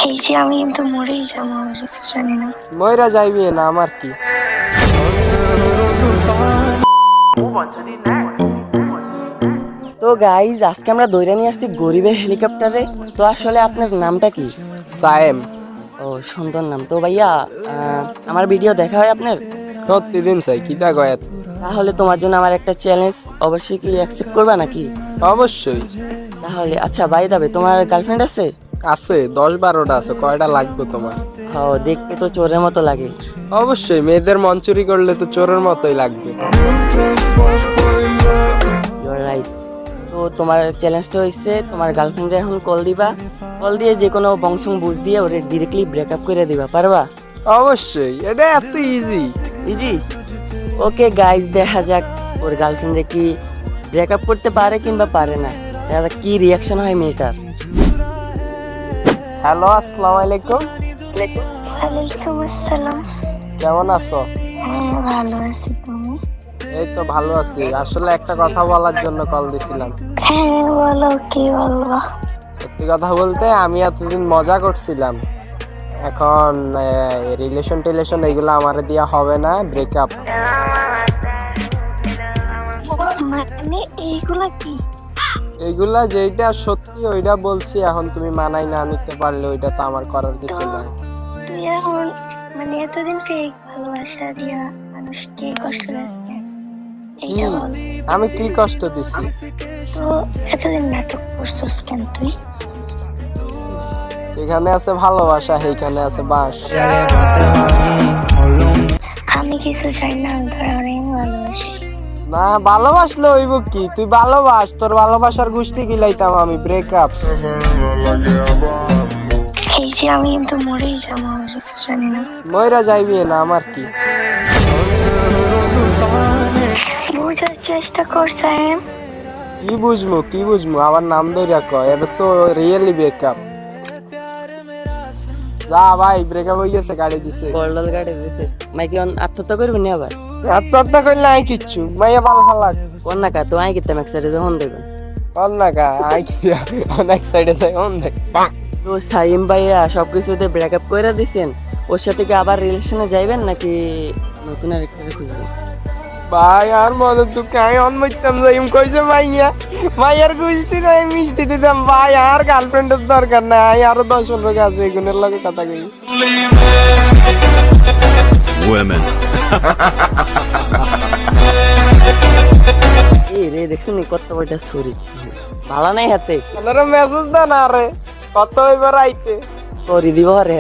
এই যে আমি কিন্তু মরেই যাবো, আমি কিছু জানি না। ময়রা যাইবি না, আমার কি। তো গাইজ আজকে আমরা দৌড়ে নিয়ে আসছি গরিবের হেলিকপ্টারে। তো আসলে আপনার নামটা কি? সায়েম। ও সুন্দর নাম। তো ভাইয়া আমার ভিডিও দেখা হয় আপনার? প্রতিদিন চাই কিতা গয়াত। তাহলে তোমার জন্য আমার একটা চ্যালেঞ্জ, অবশ্যই কি অ্যাকসেপ্ট করবা নাকি? অবশ্যই। তাহলে আচ্ছা বাই দাবে, তোমার গার্লফ্রেন্ড আছে? আছে 10-12টা আছে। কয়টা লাগবে তোমার? হ্যাঁ, দেখতে তো চোরের মতো লাগে। অবশ্যই, মেয়েদের মন চুরি করলে তো চোরের মতোই লাগবে। Your right. তো তোমার চ্যালেঞ্জটা হয়েছে, তোমার গার্লফ্রেন্ডে এখন কল দিবা, কল দিয়ে যে কোনো বংশং বুঝ দিয়ে ওরে ডিরেক্টলি ব্রেকআপ করে দিবা, পারবা? অবশ্যই, এটা এত ইজি। ইজি। ওকে গাইজ, দেখা যাক ওর গার্লফ্রেন্ডে কি ব্রেকআপ করতে পারে কিংবা পারে না, দেখা যাক কি রিয়াকশন হয় মেয়েটার। হ্যালো, আসসালামু আলাইকুম। ওয়ালাইকুম আসসালাম। কেমন আছো? হ্যাঁ, ভালো আছি। তুমি? এই তো ভালো আছি। আসলে একটা কথা বলার জন্য কল দিছিলাম। হ্যাঁ বলো, কি বলবো? সত্যি কথা বলতে, আমি এতদিন মজা করছিলাম। এখন রিলেশন এইগুলো আমার দিয়া হবে না, ব্রেকআপ। মানে এইগুলা কি? এইগুলা যেটা সত্যি ওইটা বলছি। এখন তুমি মানাই না নিতে পারলে ওইটা তো আমার করার কিছু নাই। তুই এখন মানে এতদিন ফেক ভালোবাসা দিয়া মানুষকে কষ্ট দিচ্ছে, এইটা বল। আমি কি কষ্ট দিছি? তো এতদিন নাটক করছিস কেন তুই? এখানে আছে ভালোবাসা, এইখানে আছে বাস। আমি কিছু চাই না, আমি তোর অনেক ভালোবাসি। না, ভালোবাসলে হইব কি? তুই ভালোবাস, তোর ভালোবাসার গুষ্টি গিলাইতাম আমি। ব্রেকআপ। এই যে আমি কিন্তু মরেই যাবো, আমি কিছু জানি না। ময়রা যাইবি না, আমার কি। বুঝার চেষ্টা কর সায়েম। কি বুঝমু আবার নাম ধইরা কয়। এবার তো রিয়েলি ব্রেকআপ। যা ভাই, ব্রেকআপ হয়ে গেছে, গাড়ি দিছে। কলডল গাড়ি দিছে, মাইকে আত্মহত্যা করবি না আবার? আত্মহত্যা করলে আই কিচ্ছু মাইয়া বাল ফালাক। কোন না কা তো আই গেতাম এক সাইডে যখন দেখুন। কল না কা আই কি অনেক সাইডে যাই অন দেখ। তো সাইম ভাইয়া সবকিছুতে ব্রেকআপ করে দিছেন, ওর সাথে কি আবার রিলেশনে যাইবেন নাকি নতুন আরেকটা খুঁজবেন? ভাই আর মদত দুঃখে আমি অনমইতাম যাইম। কইছে মাইয়ার গুষ্টি নাই মিষ্টি দিতাম। ভাই আর গার্লফ্রেন্ডের দরকার নাই, আরো 10-15 আছে এগুনের লগে কথা কই। Women. এই রে দেখছেন কত বড়টা ছুরি, ভালো নাই হাতে। আপনারা মেসেজ দেন আরে কত হইবার আইতে। করি দিব রে।